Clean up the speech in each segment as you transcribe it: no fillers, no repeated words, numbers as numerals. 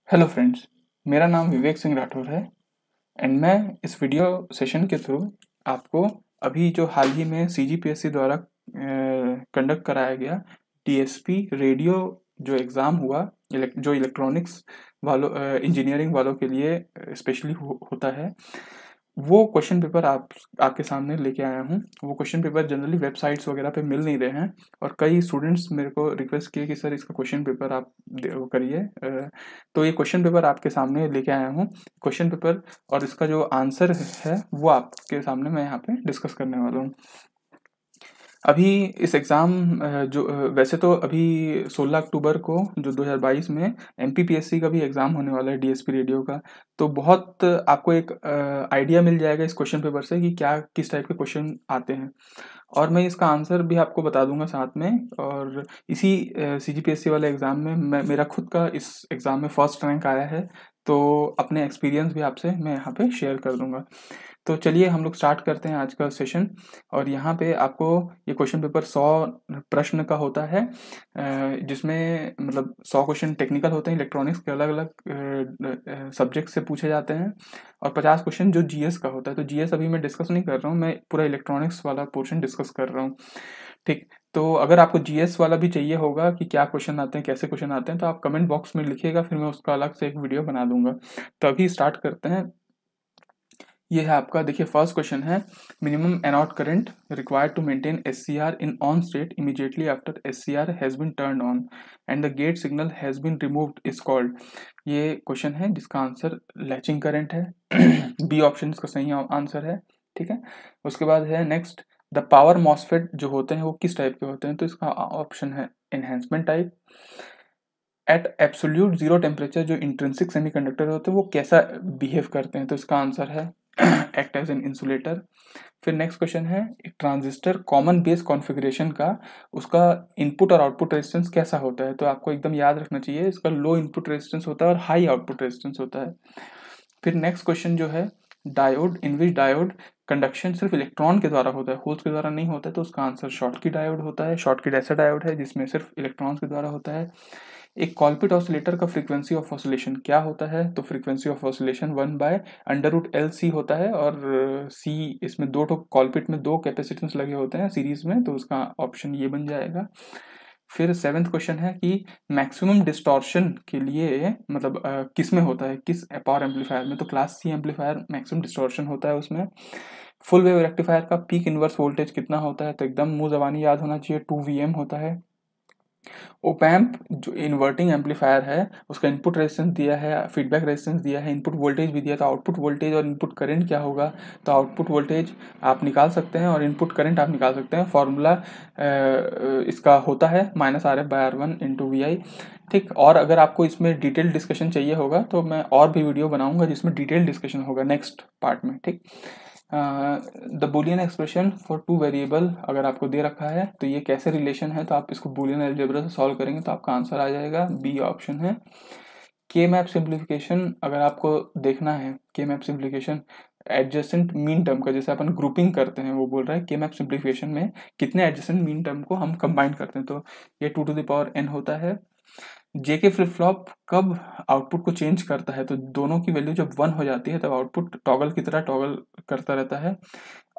Hello friends, मेरा नाम विवेक सिंह राठौर है एंड मैं इस वीडियो सेशन के थ्रू आपको अभी जो हाल ही में सीजीपीएससी द्वारा कंडक्ट कराया गया डीएसपी रेडियो जो एग्ज़ाम हुआ जो इलेक्ट्रॉनिक्स वालों इंजीनियरिंग वालों के लिए स्पेशली होता है, वो क्वेश्चन पेपर आपके सामने लेके आया हूँ। वो क्वेश्चन पेपर जनरली वेबसाइट्स वगैरह पे मिल नहीं रहे हैं और कई स्टूडेंट्स मेरे को रिक्वेस्ट किए कि सर इसका क्वेश्चन पेपर आप वो करिए। तो ये क्वेश्चन पेपर आपके सामने लेके आया हूँ। क्वेश्चन पेपर और इसका जो आंसर है वो आपके सामने मैं यहाँ पे डिस्कस करने वाला हूँ। अभी इस एग्ज़ाम वैसे तो अभी 16 अक्टूबर को जो 2022 में एमपीपीएससी का भी एग्ज़ाम होने वाला है डीएसपी रेडियो का, तो बहुत आपको एक आइडिया मिल जाएगा इस क्वेश्चन पेपर से कि क्या किस टाइप के क्वेश्चन आते हैं और मैं इसका आंसर भी आपको बता दूंगा साथ में। और इसी सीजीपीएससी वाले एग्ज़ाम में मेरा खुद का इस एग्ज़ाम में फर्स्ट रैंक आया है, तो अपने एक्सपीरियंस भी आपसे मैं यहाँ पे शेयर कर दूंगा। तो चलिए हम लोग स्टार्ट करते हैं आज का सेशन। और यहाँ पे आपको ये क्वेश्चन पेपर 100 प्रश्न का होता है, जिसमें मतलब 100 क्वेश्चन टेक्निकल होते हैं, इलेक्ट्रॉनिक्स के अलग अलग सब्जेक्ट से पूछे जाते हैं और 50 क्वेश्चन जो जीएस का होता है। तो जीएस अभी मैं डिस्कस नहीं कर रहा हूँ, मैं पूरा इलेक्ट्रॉनिक्स वाला पोर्शन डिस्कस कर रहा हूँ। ठीक, तो अगर आपको जीएस वाला भी चाहिए होगा कि क्या क्वेश्चन आते हैं, कैसे क्वेश्चन आते हैं, तो आप कमेंट बॉक्स में लिखिएगा, फिर मैं उसका अलग से एक वीडियो बना दूंगा। तो अभी स्टार्ट करते हैं। ये है आपका, देखिए फर्स्ट क्वेश्चन है, minimum anode current required to maintain SCR in on state immediately after SCR has been turned on and the gate signal has been removed is called. ये क्वेश्चन है जिसका आंसर लैचिंग करंट है। B option इसका सही answer है। ठीक है, उसके बाद है नेक्स्ट, द पावर मॉसफेट जो होते हैं वो किस टाइप के होते हैं, तो इसका ऑप्शन है enhancement type. At absolute zero temperature जो इंट्रिंसिक सेमीकंडक्टर होते हैं वो कैसा बिहेव करते हैं, तो इसका आंसर है एक्ट एज एन इंसुलेटर। फिर नेक्स्ट क्वेश्चन है, ट्रांजिस्टर कॉमन बेस कॉन्फ़िगरेशन का उसका इनपुट और आउटपुट रेजिस्टेंस कैसा होता है, तो आपको एकदम याद रखना चाहिए, इसका लो इनपुट रेजिस्टेंस होता है और हाई आउटपुट रेजिस्टेंस होता है। फिर नेक्स्ट क्वेश्चन जो है, diode in which diode conduction सिर्फ इलेक्ट्रॉन के द्वारा होता है, होल्स के द्वारा नहीं होता है, तो उसका आंसर शॉर्टकी डायोड होता है। शॉर्टकी ऐसा डायोड है जिसमें सिर्फ इलेक्ट्रॉन्स के द्वारा होता है। एक कॉलपिट ऑसिलेटर का फ्रीक्वेंसी ऑफ ऑसिलेशन क्या होता है, तो फ्रीक्वेंसी ऑफ ऑसिलेशन 1/√LC होता है और सी इसमें दो कॉलपिट में दो कैपेसिटेंस लगे होते हैं सीरीज में, तो उसका ऑप्शन ये बन जाएगा। फिर सेवेंथ क्वेश्चन है कि मैक्सिमम डिस्टॉर्शन के लिए मतलब किस में होता है, किस पावर एम्पलीफायर में, तो class C amplifier maximum distortion होता है उसमें। फुल वेव रेक्टिफायर का पीक इनवर्स वोल्टेज कितना होता है, तो एकदम मुंह जबानी याद होना चाहिए, 2 VM होता है। ओपैम्प जो इन्वर्टिंग एम्पलीफायर है उसका इनपुट रेजिस्टेंस दिया है, फीडबैक रेजिस्टेंस दिया है, इनपुट वोल्टेज भी दिया, तो आउटपुट वोल्टेज और इनपुट करंट क्या होगा, तो आउटपुट वोल्टेज आप निकाल सकते हैं और इनपुट करंट आप निकाल सकते हैं। फॉर्मूला इसका होता है -RF/R1 × VI। ठीक, और अगर आपको इसमें डिटेल डिस्कशन चाहिए होगा तो मैं और भी वीडियो बनाऊंगा जिसमें डिटेल डिस्कशन होगा नेक्स्ट पार्ट में। ठीक, the Boolean expression for 2 variable अगर आपको दे रखा है तो ये कैसे रिलेशन है, तो आप इसको बुलियन अलजेब्रा से सॉल्व करेंगे तो आपका आंसर आ जाएगा, बी ऑप्शन है। के मैप सिंप्लीफिकेशन अगर आपको देखना है, के map simplification adjacent mean term का, जैसे अपन ग्रुपिंग करते हैं, वो बोल रहा है के मैप सिंप्लीफिकेशन में कितने एडजेसेंट मीन टर्म को हम कंबाइन करते हैं, तो ये 2⁻n होता है। जेके फ्लिप फ्लॉप कब आउटपुट को चेंज करता है, तो दोनों की वैल्यू जब 1 हो जाती है तब आउटपुट टॉगल की तरह टॉगल करता रहता है।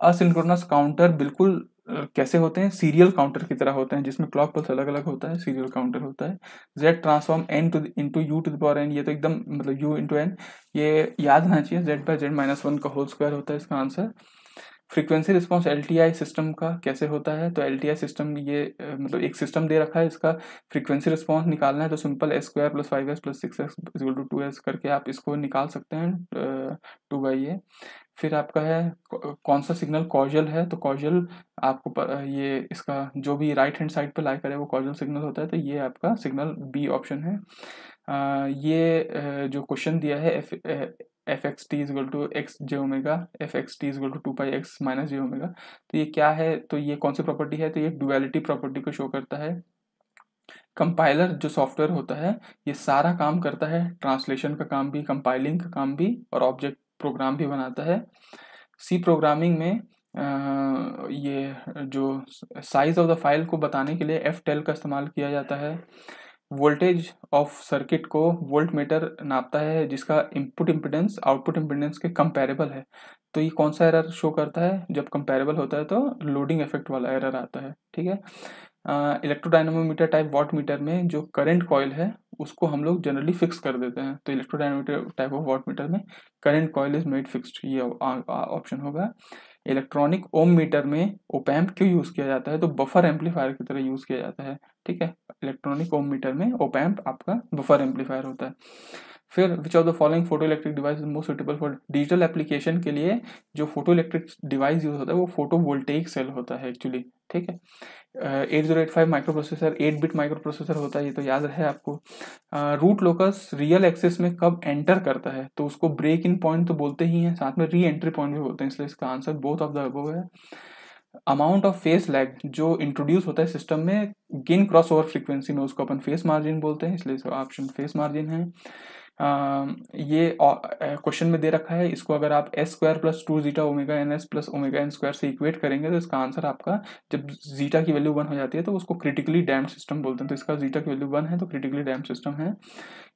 असिंक्रोनस काउंटर बिल्कुल कैसे होते हैं, सीरियल काउंटर की तरह होते हैं जिसमें क्लॉक पल्स अलग अलग होता है, सीरियल काउंटर होता है। Z transform N into U to the power N, ये तो एकदम मतलब यू इंटू एन, ये याद रहना चाहिए, Z/Z-1 का होल स्क्वायर होता है इसका answer. Frequency response LTI system का कैसे होता है, तो एलटीआई सिस्टम ये मतलब एक सिस्टम दे रखा है, इसका फ्रीक्वेंसी रिस्पॉन्स निकालना है तो simple S² + 5S + 6S = 2S करके आप इसको निकाल सकते हैं 2/A। फिर आपका है कौन सा सिग्नल कॉजल है, तो कॉजल आपको ये इसका जो भी राइट हैंड साइड पे लाई करे वो कॉजल सिग्नल होता है, तो ये आपका सिग्नल बी ऑप्शन है। ये जो क्वेश्चन दिया है fxt = x/j-ओमेगा, fxt = 2πx - j-ओमेगा, तो ये क्या है, तो ये कौन सी प्रॉपर्टी है, तो ये डुअलिटी प्रॉपर्टी को शो करता है। कंपाइलर जो सॉफ्टवेयर होता है ये सारा काम करता है, ट्रांसलेशन का काम भी, कंपाइलिंग का काम भी और ऑब्जेक्ट प्रोग्राम भी बनाता है। सी प्रोग्रामिंग में ये जो साइज ऑफ द फाइल को बताने के लिए ftel का इस्तेमाल किया जाता है। वोल्टेज ऑफ सर्किट को वोल्ट मीटर नापता है जिसका इनपुट इम्पिडेंस आउटपुट इम्पिडेंस के कंपेरेबल है। तो ये कौन सा एरर शो करता है? जब कंपेरेबल होता है तो लोडिंग इफेक्ट वाला एरर आता है, ठीक है। इलेक्ट्रोडायनामोमीटर टाइप वॉट मीटर में जो करंट कॉइल है उसको हम लोग जनरली फिक्स कर देते हैं। तो इलेक्ट्रोडायनामोमीटर टाइप ऑफ वॉट मीटर में current coil is made fixed, ये ऑप्शन होगा। इलेक्ट्रॉनिक ओम मीटर में ओपैम्प क्यों यूज किया जाता है? तो बफर एम्पलीफायर की तरह यूज किया जाता है, ठीक है। इलेक्ट्रॉनिक ओम मीटर में ओपैम्प आपका बफर एम्पलीफायर होता है। फिर which of the following photo electric device is most suitable for digital application के लिए जो फोटो इलेक्ट्रिक डिवाइस यूज होता है वो फोटो वोल्टेइक सेल होता है एक्चुअली, ठीक है। 8085 micro processor 8 bit micro processor होता है, ये तो याद है आपको। रूट लोकस रियल एक्सेस में कब एंटर करता है? तो उसको ब्रेक इन पॉइंट तो बोलते ही हैं, साथ में री एंट्री पॉइंट भी बोलते हैं, इसलिए इसका answer both of the above है। अमाउंट ऑफ फेस लैग जो इंट्रोड्यूस होता है सिस्टम में गेन क्रॉस ओवर फ्रीक्वेंसी में, उसको अपन फेस मार्जिन बोलते हैं, इसलिए इसका ऑप्शन फेस मार्जिन है। ये क्वेश्चन में दे रखा है, इसको अगर आप S square plus 2 zeta omega N S plus omega N square से इक्वेट करेंगे तो इसका आंसर आपका, जब जीटा की वैल्यू 1 हो जाती है तो उसको क्रिटिकली डैम्ड सिस्टम बोलते हैं। तो इसका जीटा की वैल्यू 1 है तो क्रिटिकली डैम्ड सिस्टम है।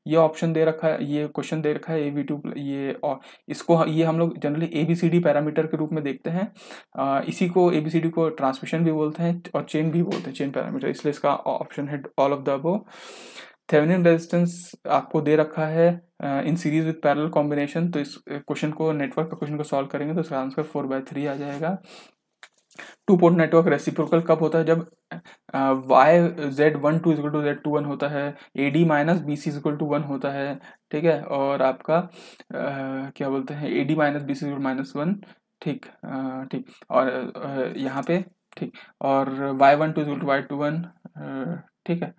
ये ऑप्शन दे रखा है, ये क्वेश्चन दे रखा है AV2 ये, और इसको ये हम लोग जनरली ABCD पैरामीटर के रूप में देखते हैं। इसी को ABCD को ट्रांसमिशन भी बोलते हैं और चेन भी बोलते हैं, चेन पैरामीटर, इसलिए इसका ऑप्शन है all of the above. Thevenin resistance आपको दे रखा है in series with parallel combination, तो इस क्वेश्चन को नेटवर्क का क्वेश्चन को सॉल्व करेंगे तो इसका आंसर 4/3 आ जाएगा। टू पोर्ट नेटवर्क रेसिप्रोकल कब होता है? जब YZ12 इक्वल टू Z21 होता है, AD minus BC equal to 1 होता है, ठीक है। और आपका क्या बोलते हैं, AD माइनस BC -1, ठीक, ठीक। और यहाँ पे ठीक, और Y12 इक्वल टू Y21, ठीक है,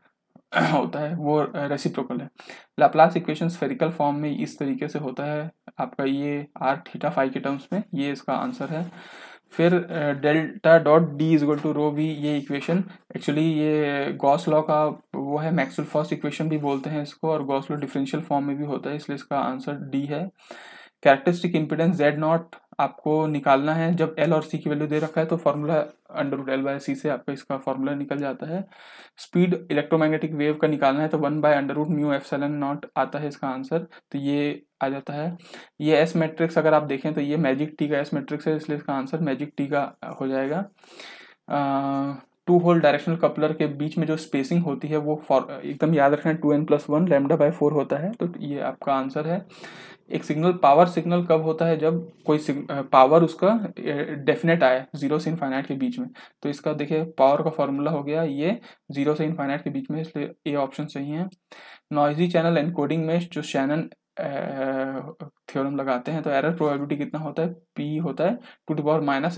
होता है, वो रेसिप्रोकल है। लाप्लास इक्वेशन स्फेरिकल फॉर्म में इस तरीके से होता है आपका, ये r थीटा फाई के टर्म्स में, ये इसका आंसर है। फिर delta dot D is equal to rho V, ये इक्वेशन एक्चुअली ये गॉस लॉ का वो है, मैक्सवेल फर्स्ट इक्वेशन भी बोलते हैं इसको, और गॉस लॉ डिफरेंशियल फॉर्म में भी होता है, इसलिए इसका आंसर डी है। कैरेक्टरिस्टिक इम्पिडेंस Z0 आपको निकालना है, जब L और C की वैल्यू दे रखा है तो फॉर्मूला √L/C से आपका इसका फॉर्मूला निकल जाता है। स्पीड इलेक्ट्रोमैग्नेटिक वेव का निकालना है तो 1/√με0 आता है इसका आंसर, तो ये आ जाता है। ये एस मैट्रिक्स अगर आप देखें तो ये मैजिक टी का एस मैट्रिक्स है, इसलिए इसका आंसर मैजिक टी का हो जाएगा। 2 होल डायरेक्शनल कपलर के बीच में जो स्पेसिंग होती है वो एकदम याद रखना 2n+1 λ/4 होता है, तो ये आपका आंसर है। एक सिग्नल पावर सिग्नल कब होता है? जब कोई पावर उसका डेफिनेट आए 0 से इनफाइनाइट के बीच में, तो इसका देखिए पावर का फॉर्मूला हो गया ये 0 से इनफाइनाइट के बीच में, इसलिए ये ऑप्शन सही है। नॉइजी चैनल एनकोडिंग में जो शैनन थ्योरम लगाते हैं तो एरर प्रोबेबिलिटी कितना होता है? P होता है (2⁻n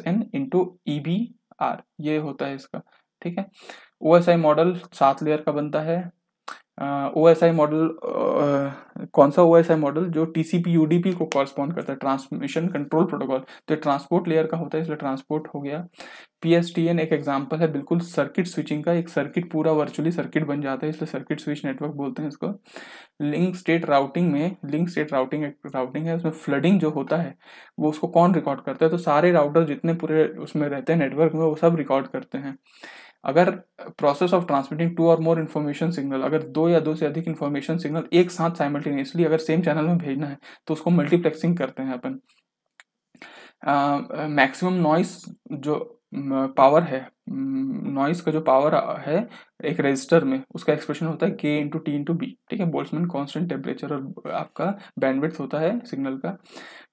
× EBR), ये होता है इसका, ठीक है। OSI मॉडल 7 लेयर का बनता है। OSI मॉडल कौन सा OSI मॉडल? जो TCP UDP को कॉरस्पॉन्ड करता है, ट्रांसमिशन कंट्रोल प्रोटोकॉल, तो ये ट्रांसपोर्ट लेयर का होता है, इसलिए ट्रांसपोर्ट हो गया। PSTN एक एग्जांपल है बिल्कुल सर्किट स्विचिंग का, एक सर्किट पूरा वर्चुअली सर्किट बन जाता है, इसलिए सर्किट स्विच नेटवर्क बोलते हैं इसको। लिंक स्टेट राउटिंग में, लिंक स्टेट राउटिंग एक राउटिंग है, उसमें फ्लडिंग जो होता है वो उसको कौन रिकॉर्ड करता है? तो सारे राउटर जितने पूरे उसमें रहते हैं नेटवर्क में वो सब रिकॉर्ड करते हैं। अगर प्रोसेस ऑफ ट्रांसमिटिंग 2 और मोर इन्फॉर्मेशन सिग्नल, अगर 2 या 2 से अधिक इन्फॉर्मेशन सिग्नल एक साथ साइमल्टेनियसली अगर सेम चैनल में भेजना है तो उसको मल्टीप्लेक्सिंग करते हैं अपन। मैक्सिमम नॉइस जो पावर है, नॉइस का जो पावर है एक रजिस्टर में, उसका एक्सप्रेशन होता है K × T × B, ठीक है। बोल्ट्जमैन कांस्टेंट टेम्परेचर और आपका बैंडविड्थ होता है सिग्नल का,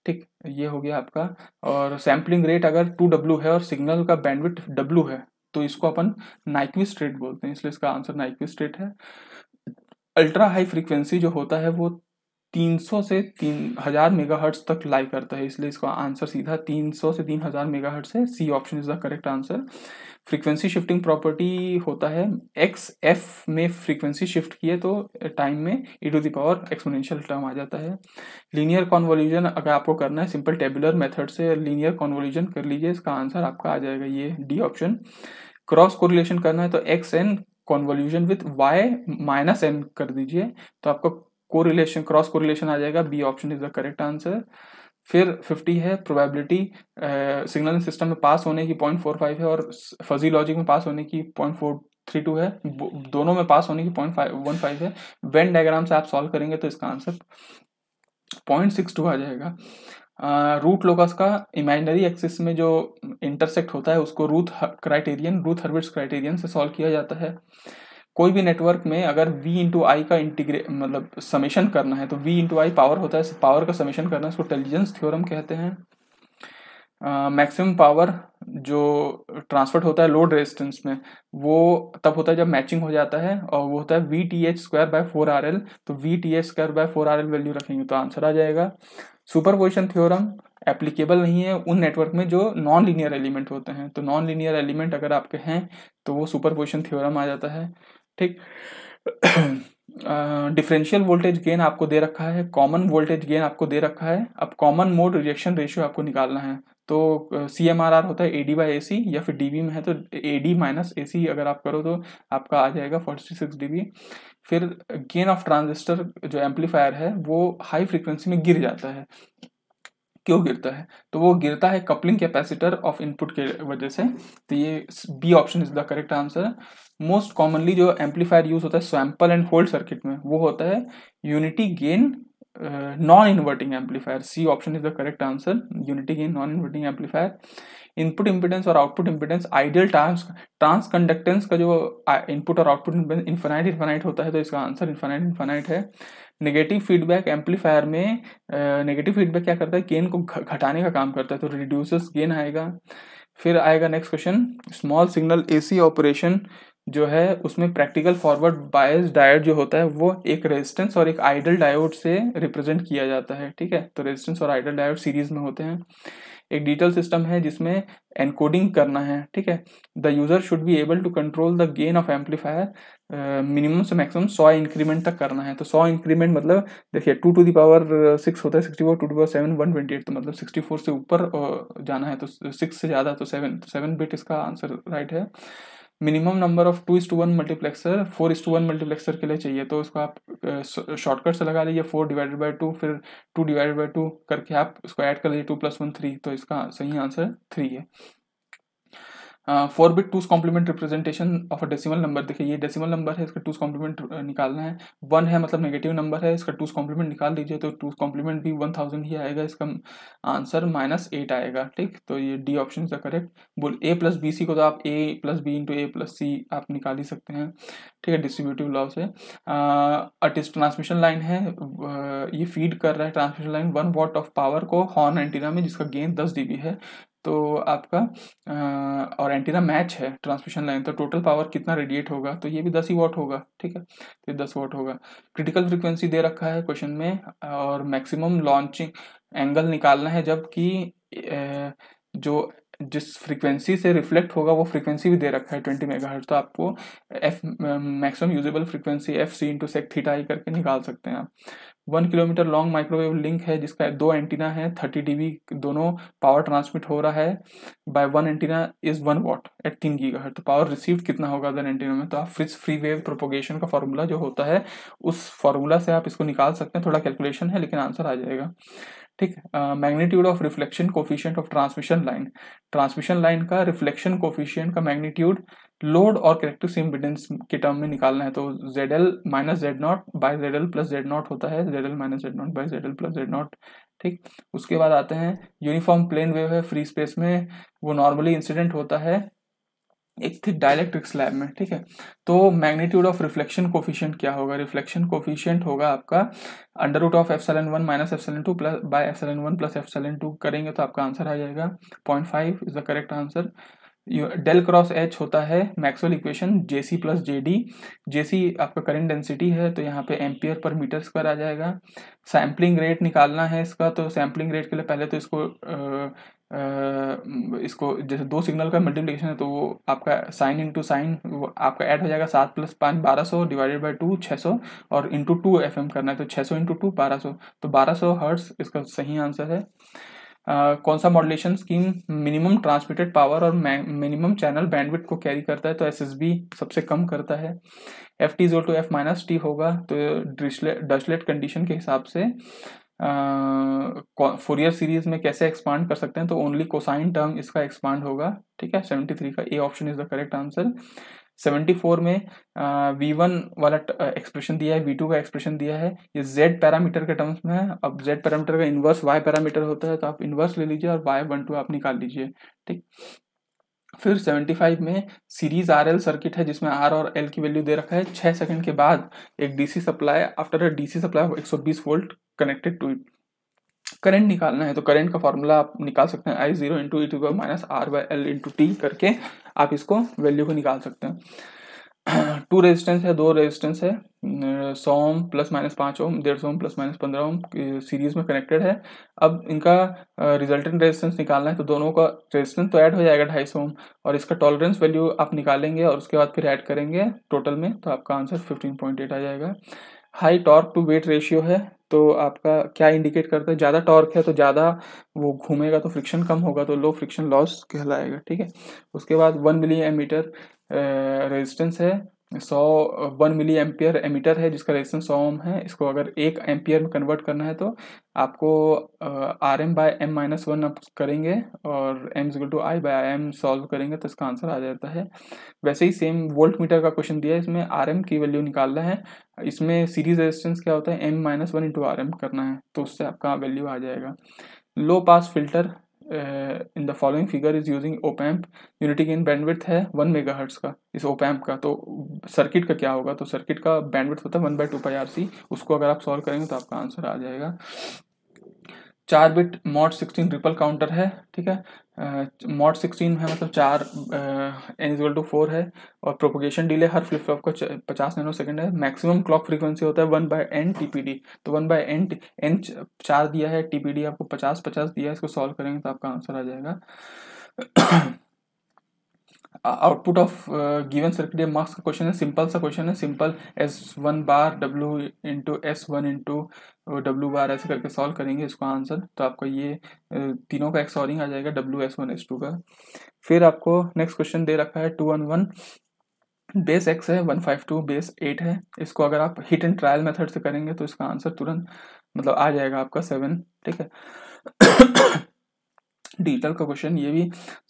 ठीक, ये हो गया आपका। और सैम्पलिंग रेट अगर 2W है और सिग्नल का बैंडविड्थ W है तो इसको अपन नाइक्विस्ट रेट बोलते हैं, इसलिए इसका आंसर नाइक्विस्ट रेट है। अल्ट्रा हाई फ्रीक्वेंसी जो होता है वो 300 से 3000 मेगाहर्ट्ज तक लाई करता है, इसलिए इसका आंसर सीधा 300 से 3000 मेगाहर्ट्ज है, C option is the correct answer. Frequency shifting property होता है XF में फ्रीक्वेंसी शिफ्ट किए तो टाइम में e⁻ एक्सपोनेंशियल टर्म आ जाता है। लीनियर कॉन्वोल्यूशन अगर आपको करना है सिंपल टेबुलर मेथड से लीनियर कॉन्वोल्यूशन कर लीजिए, इसका आंसर आपका आ जाएगा ये डी ऑप्शन। क्रॉस कोरिलेशन करना है तो XN कॉन्वोल्यूशन विथ Y-N कर दीजिए तो आपका कोरिलेशन क्रॉस कोरिलेशन आ जाएगा, B option is the correct answer. फिर 50 है प्रोबेबिलिटी सिग्नल सिस्टम में पास होने की 0.45 है और फजी लॉजिक में पास होने की 0.32 है, दोनों में पास होने की 0.15 है। वेन डायग्राम से आप सॉल्व करेंगे तो इसका आंसर 0.62 आ जाएगा। रूट लोकस का इमेजिनरी एक्सिस में जो इंटरसेक्ट होता है उसको रूट हर्विट्ज क्राइटेरियन से सॉल्व किया जाता है। कोई भी नेटवर्क में अगर v इंटू आई का इंटीग्रेट मतलब समेशन करना है तो v इंटू आई पावर होता है, पावर का समेशन करना है, इसको टेलिजेंस थ्योरम कहते हैं। मैक्सिमम पावर जो ट्रांसफर होता है लोड रेजिस्टेंस में वो तब होता है जब मैचिंग हो जाता है, और वो होता है VTH²/4RL। तो VTH²/4RL वैल्यू रखेंगे तो आंसर आ जाएगा। सुपरपोजिशन थ्योरम एप्लीकेबल नहीं है उन नेटवर्क में जो नॉन लीनियर एलिमेंट होते हैं, तो नॉन लीनियर एलिमेंट अगर आपके हैं तो वो सुपरपोजिशन थ्योरम आ जाता है। ठीक। डिफरेंशियल वोल्टेज गेन आपको दे रखा है, कॉमन वोल्टेज गेन आपको दे रखा है। अब कॉमन मोड रिजेक्शन रेशियो आपको निकालना है, तो CMRR होता है AD/AC, या फिर dB में है तो AD माइनस AC अगर आप करो तो आपका आ जाएगा 46 dB। फिर गेन ऑफ ट्रांजिस्टर जो एम्पलीफायर है वो हाई फ्रीक्वेंसी में गिर जाता है। क्यों गिरता है? तो वो गिरता है कपलिंग कैपेसिटर ऑफ इनपुट के वजह से। तो ये B option is the correct answer. Most commonly जो एम्पलीफायर यूज होता है सैंपल एंड होल्ड सर्किट में वो होता है unity gain non inverting amplifier. C option is the correct answer, unity gain non inverting amplifier. Input impedance और output impedance ideal transconductance का जो इनपुट और आउटपुट इम्पिडेंस इन्फिनाइट होता है, तो इसका आंसर इन्फिनाइट है। नेगेटिव फीडबैक एम्पलीफायर में नेगेटिव फीडबैक क्या करता है, गेन को घटाने का काम करता है, तो रिड्यूसेस गेन आएगा। फिर आएगा next question, small signal AC operation जो है उसमें प्रैक्टिकल फॉरवर्ड बायस डायोड जो होता है वो एक रेजिस्टेंस और एक आइडल डायोड से रिप्रेजेंट किया जाता है। ठीक है, तो रेजिस्टेंस और आइडल डायोड सीरीज में होते हैं। एक डिजिटल सिस्टम है जिसमें एनकोडिंग करना है। ठीक है, the user should be able to control the gain of amplifier minimum से मैक्सिमम 100 इंक्रीमेंट तक करना है। तो 100 इंक्रीमेंट मतलब देखिए 2⁻6 होता है 64, 2⁻7 128, तो मतलब 64 से ऊपर जाना है, तो 6 से ज्यादा तो 7 बिट इसका आंसर राइट है। Minimum number of 2:1 multiplexer 4:1 multiplexer के लिए चाहिए, तो उसको आप शॉर्टकट से लगा लीजिए 4/2, फिर 2/2 करके आप उसको ऐड कर लीजिए 2 + 1 3, तो इसका सही आंसर 3 है। 4 bit two's complement representation of a decimal number, देखिए ये डेसिमल नंबर है, इसका टूस कॉम्प्लीमेंट निकालना है। 1 है मतलब नेगेटिव नंबर है, इसका टूस कॉम्प्लीमेंट निकाल दीजिए तो टूस कॉम्प्लीमेंट भी 1000 ही आएगा, इसका आंसर -8 आएगा। ठीक, तो ये D option is the correct. बोल A + BC को तो आप A + B × A + C आप निकाल ही सकते हैं। ठीक है, डिस्ट्रीब्यूटिव लॉ से। ट्रांसमिशन लाइन है, ये फीड कर रहा है transmission line 1 watt of power को हॉर्न एंटीना में जिसका गेन 10 dB है। तो आपका और एंटीना मैच है ट्रांसमिशन लाइन, तो टोटल पावर कितना रेडिएट होगा, तो ये भी 10 ही वॉट होगा। ठीक है, तो ये 10 वॉट होगा। क्रिटिकल फ्रीक्वेंसी दे रखा है क्वेश्चन में, और मैक्सिमम लॉन्चिंग एंगल निकालना है, जबकि जो जिस फ्रीक्वेंसी से रिफ्लेक्ट होगा वो फ्रीक्वेंसी भी दे रखा है 20 मेगाहर्ट्ज, तो आपको maximum usable frequency FC × sec θ करके निकाल सकते हैं आप। 1 किलोमीटर लॉन्ग माइक्रोवेव लिंक है जिसका 2 एंटीना है, 30 dB दोनों पावर ट्रांसमिट हो रहा है by 1 antenna is 1 watt at 3 gigahertz. तो पावर रिसीव्ड कितना होगा अदर एंटीना में, तो आप फ्री वेव प्रोपोगेशन का फॉर्मूला जो होता है उस फॉर्मूला से आप इसको निकाल सकते हैं, थोड़ा कैलकुलेशन है लेकिन आंसर आ जाएगा। ठीक, magnitude of reflection coefficient of transmission line का रिफ्लेक्शन कोफिशिएंट का मैग्नीट्यूड लोड और कैरेक्टरिस्टिक इम्पीडेंस के टर्म में निकालना है, तो ZL - Z0 bye ZL + Z0 होता है, ZL - Z0 bye ZL + Z0। ठीक, उसके बाद आते हैं यूनिफॉर्म प्लेन वेव है फ्री स्पेस में, वो नॉर्मली इंसिडेंट होता है एक थिक डाइलेक्ट्रिक स्लैब में। ठीक है, तो मैग्नीट्यूड ऑफ रिफ्लेक्शन कोफिशिएंट क्या होगा, रिफ्लेक्शन कोफिशिएंट होगा आपका √of ε1 - ε2 बाय ε1 + ε2 करेंगे तो आपका आंसर आ जाएगा 0.5 is the correct answer. Del cross H होता है Maxwell equation JC + JD। JC आपका करंट डेंसिटी है, तो यहाँ पे एम्पियर पर मीटर स्क्वायर आ जाएगा। सैम्पलिंग रेट निकालना है इसका, तो सैम्पलिंग रेट के लिए पहले तो इसको जैसे 2 सिग्नल का मल्टीप्लिकेशन है तो वो आपका साइन इंटू साइन आपका ऐड हो जाएगा 7 + 5 1200 डिवाइडेड बाय 2 600 और इंटू 2 FM करना है, तो 600 × 2 1200, तो 1200 हर्ट्ज इसका सही आंसर है। कौन सा modulation scheme minimum transmitted power और मिनिमम चैनल बैंडविड्थ को कैरी करता है, तो SSB सबसे कम करता है। FT = F - T होगा, तो डर्शलेट कंडीशन के हिसाब से फोरियर सीरीज में कैसे एक्सपांड कर सकते हैं, तो ओनली कोसाइन टर्म इसका एक्सपांड होगा। ठीक है, 73 का A option is the correct answer. 74 में V1 वाला एक्सप्रेशन दिया है, V2 का एक्सप्रेशन दिया है, ये Z पैरामीटर के टर्म्स में है। अब Z पैरामीटर का इन्वर्स Y पैरामीटर होता है, तो आप इन्वर्स ले लीजिए और Y12 आप निकाल लीजिए, ठीक। फिर 75 में सीरीज RL सर्किट है जिसमें R और L की वैल्यू दे रखा है। 6 सेकंड के बाद एक DC supply, after a DC supply 120 volt connected to it, current निकालना है। तो करंट का फॉर्मूला आप निकाल सकते हैं, I0 into e to the minus R by L into t करके आप इसको वैल्यू को निकाल सकते हैं। 2 रेजिस्टेंस है, 2 रेजिस्टेंस है, 100 ओम प्लस माइनस 5 ओम, 150 ओम प्लस माइनस 15 ओम सीरीज में कनेक्टेड है। अब इनका रिजल्टेंट रेजिस्टेंस निकालना है, तो दोनों का रेजिस्टेंस तो ऐड हो जाएगा 250 ओम, और इसका टॉलरेंस वैल्यू आप निकालेंगे और उसके बाद फिर ऐड करेंगे टोटल में, तो आपका आंसर 15.8 आ जाएगा। High torque to weight ratio है, तो आपका क्या इंडिकेट करता है, ज़्यादा टॉर्क है तो ज़्यादा वो घूमेगा तो फ्रिक्शन कम होगा, तो लो फ्रिक्शन लॉस कहलाएगा, ठीक है। उसके बाद 1 मिली एमीटर रेजिस्टेंस है, 1 मिली एम्पियर एमीटर है जिसका रेजिस्टेंस 100 ओम है। इसको अगर 1 एम्पियर में कन्वर्ट करना है तो आपको RM बाय M माइनस 1 आप करेंगे और M = I by M solve करेंगे तो इसका आंसर आ जाता है। वैसे ही सेम वोल्ट मीटर का क्वेश्चन दिया है, इसमें RM की वैल्यू निकालना है। इसमें सीरीज रेजिस्टेंस क्या होता है, M-1 इंटू RM करना है, तो उससे आपका वैल्यू आ जाएगा। Low pass filter in the following figure is using op amp, unity gain bandwidth है 1 मेगाहर्ट्ज का इस ओपैम्प का। तो सर्किट का क्या होगा, तो सर्किट का बैंडविड्थ होता है 1/2πRC, उसको अगर आप सॉल्व करेंगे तो आपका आंसर आ जाएगा। 4 बिट मॉड 16 रिपल काउंटर है, ठीक है। मॉड 16 है मतलब 4 n=4 है, और प्रोपोगेशन डिले हर फ्लिप फ्लॉप का 50 नैनोसेकंड है। मैक्सिमम क्लॉक फ्रीक्वेंसी होता है 1/n TPD, तो 1/n 4 दिया है, TPD आपको 50 दिया है, इसको सॉल्व करेंगे तो आपका आंसर आ जाएगा। आउटपुट ऑफ गिवन सर्किट, ये मार्क्स का क्वेश्चन है, सिंपल सा क्वेश्चन है, सिंपल S1 बार W into S1 into W बार ऐसे करके सॉल्व करेंगे इसको आंसर, तो आपको ये तीनों का एक्सॉरिंग आ जाएगा W S1 S2 का। फिर आपको नेक्स्ट क्वेश्चन दे रखा है 211 बेस X है, 152 बेस 8 है। इसको अगर आप हिट एंड ट्रायल मेथड से करेंगे तो इसका आंसर तुरंत मतलब आ जाएगा आपका 7, ठीक है। डिजिटल का क्वेश्चन, ये भी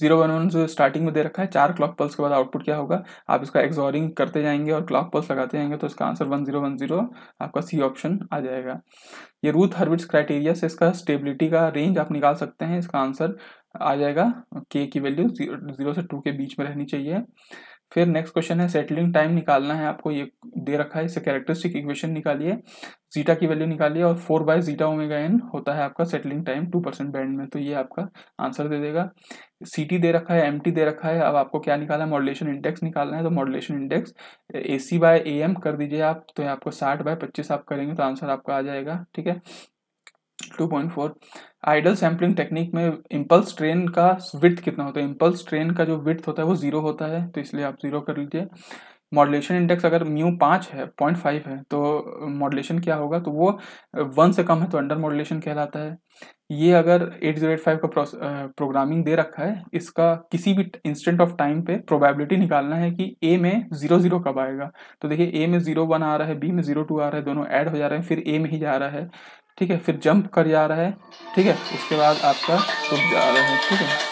011 जो स्टार्टिंग में दे रखा है, 4 क्लॉक पल्स के बाद आउटपुट क्या होगा, आप इसका एक्सॉरिंग करते जाएंगे और क्लॉक पल्स लगाते जाएंगे तो इसका आंसर 1010 आपका C ऑप्शन आ जाएगा। ये रूथ हर्विट्ज क्राइटेरिया से इसका स्टेबिलिटी का रेंज आप निकाल सकते हैं, इसका आंसर आ जाएगा K की वैल्यू 0 से 2 के बीच में रहनी चाहिए। फिर नेक्स्ट क्वेश्चन है सेटलिंग टाइम निकालना है आपको, ये दे रखा है, इससे कैरेक्टरिस्टिक इक्वेशन निकालिए, जीटा की वैल्यू निकालिए, और 4/ζ-ω-n होता है आपका सेटलिंग टाइम 2% बैंड में, तो ये आपका आंसर दे देगा। CT दे रखा है, MT दे रखा है, अब आपको क्या निकालना है, मॉड्यूलेशन इंडेक्स निकालना है, तो मॉड्यूलेशन इंडेक्स AC/AM कर दीजिए आप, तो आपको 60/25 आप करेंगे तो आंसर आपका आ जाएगा, ठीक है। 2.4 आइडल सैम्पलिंग टेक्निक में इम्पल्स ट्रेन का विड्थ कितना होता है, इम्पल्स ट्रेन का जो विड्थ होता है वो 0 होता है, तो इसलिए आप 0 कर लीजिए। मॉड्यूलेशन इंडेक्स अगर म्यू 5 है 0.5 है तो मॉड्यूलेशन क्या होगा, तो वो 1 से कम है तो अंडर मॉड्यूलेशन कहलाता है। ये अगर 8085 का प्रोग्रामिंग दे रखा है, इसका किसी भी इंस्टेंट ऑफ टाइम पे प्रोबेबिलिटी निकालना है कि A में 0 कब आएगा, तो देखिए A में 0 1 आ रहा है, B में 0 2 आ रहा है, दोनों ऐड हो जा रहे हैं, फिर A में ही जा रहा है, ठीक है, फिर जंप कर जा रहा है, ठीक है, उसके बाद आपका रुक जा रहा है, ठीक है।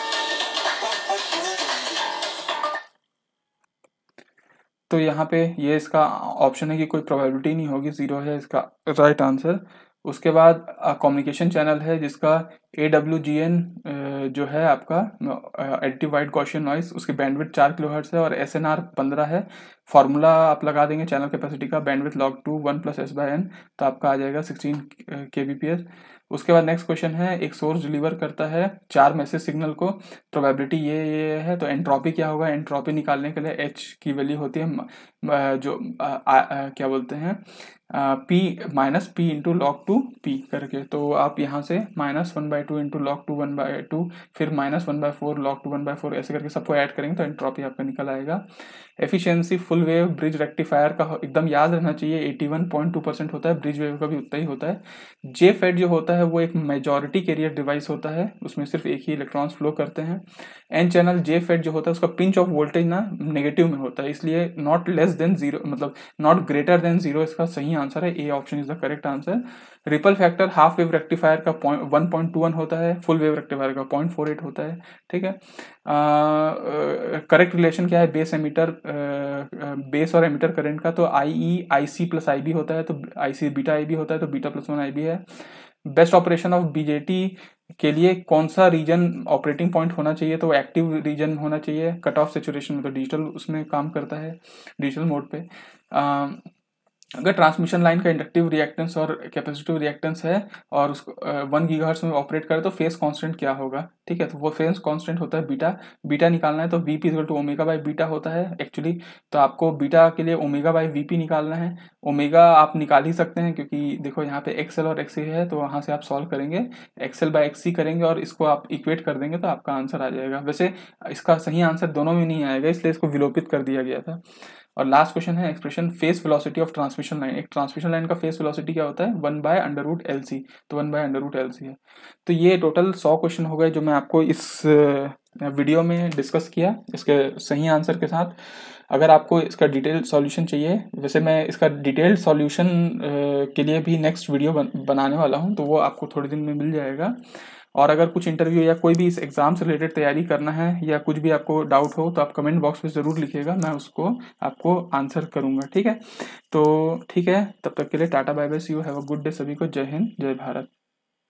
तो यहाँ पे ये इसका ऑप्शन है कि कोई प्रोबेबिलिटी नहीं होगी, 0 है इसका राइट आंसर। उसके बाद कम्युनिकेशन चैनल है जिसका AWGN जो है आपका एडिटिव वाइड गॉसियन नॉइस, उसकी बैंडविड्थ 4 किलोहर्ट्ज़ है और SNR 15 है। फार्मूला आप लगा देंगे चैनल कैपेसिटी का, बैंडविड्थ log2 1 + S/n, तो आपका आ जाएगा 16 kbps। उसके बाद नेक्स्ट क्वेश्चन है, एक सोर्स डिलीवर करता है 4 मैसेज सिग्नल को, प्रोबेबिलिटी ये है, तो एंट्रोपी क्या होगा, एंट्रोपी निकालने के लिए H की वैल्यू होती है जो क्या बोलते हैं P - P × log2 P करके, तो आप यहाँ से -1/2 × log2 1/2 फिर -1/4 log2 1/4 ऐसे करके सबको ऐड करेंगे तो एंट्रोपी आपका निकल आएगा। Efficiency full wave bridge rectifier का एकदम याद रहना चाहिए, 81.2% होता है, ब्रिज वेव का भी उतना ही होता है। JFET जो होता है वो एक मेजॉरिटी कैरियर डिवाइस होता है, उसमें सिर्फ एक ही इलेक्ट्रॉन्स फ्लो करते हैं। एन चैनल JFET जो होता है उसका पिंच ऑफ वोल्टेज ना नेगेटिव में होता है, इसलिए नॉट लेस देन 0 मतलब नॉट ग्रेटर देन 0 इसका सही आंसर है, A option is the correct answer. Ripple factor half wave rectifier का 1.21 0.31 होता है, फुल वेव रेक्टिफायर का 0.48 होता है, ठीक है। करेक्ट रिलेशन क्या है बेस और एमिटर करंट का, तो आई आई सी प्लस आई बी होता है, तो आई सी बीटा आई बी होता है, तो बीटा प्लस 1 आई बी है। बेस्ट ऑपरेशन ऑफ बीजेटी के लिए कौन सा रीजन ऑपरेटिंग पॉइंट होना चाहिए, तो एक्टिव रीजन होना चाहिए, कट ऑफ सेचुरेशन में, तो डिजिटल उसमें काम करता है, डिजिटल मोड पे। अगर ट्रांसमिशन लाइन का इंडक्टिव रिएक्टेंस और कैपेसिटिव रिएक्टेंस है और उसको 1 गीगाहर्ट्ज में ऑपरेट करे तो फेस कांस्टेंट क्या होगा, ठीक है। तो वो फेस कांस्टेंट होता है बीटा, बीटा निकालना है तो V P equal to omega by beta होता है एक्चुअली। तो आपको बीटा के लिए ओमेगा बाई वी पी निकालना है। ओमेगा आप निकाल ही सकते हैं क्योंकि देखो यहाँ पे एक्सएल और एक्सी है, तो वहाँ से आप सॉल्व करेंगे, एक्सएल बाई एक्सी करेंगे और इसको आप इक्वेट कर देंगे तो आपका आंसर आ जाएगा। वैसे इसका सही आंसर दोनों में नहीं आएगा, इसलिए इसको विलोपित कर दिया गया था। और लास्ट क्वेश्चन है expression face velocity of transmission line. एक ट्रांसमिशन लाइन का फेस वेलोसिटी क्या होता है, 1/√LC, तो 1/√LC है। तो ये टोटल 100 क्वेश्चन हो गए जो मैं आपको इस वीडियो में डिस्कस किया इसके सही आंसर के साथ। अगर आपको इसका डिटेल सॉल्यूशन चाहिए, वैसे मैं इसका डिटेल्ड सॉल्यूशन के लिए भी नेक्स्ट वीडियो बनाने वाला हूँ, तो वो आपको थोड़े दिन में मिल जाएगा। और अगर कुछ इंटरव्यू या कोई भी इस एग्जाम से रिलेटेड तैयारी करना है या कुछ भी आपको डाउट हो तो आप कमेंट बॉक्स में ज़रूर लिखिएगा, मैं उसको आपको आंसर करूँगा, ठीक है। तो ठीक है, तब तक के लिए टाटा bye bye, see you, have a good day सभी को, जय हिंद जय भारत।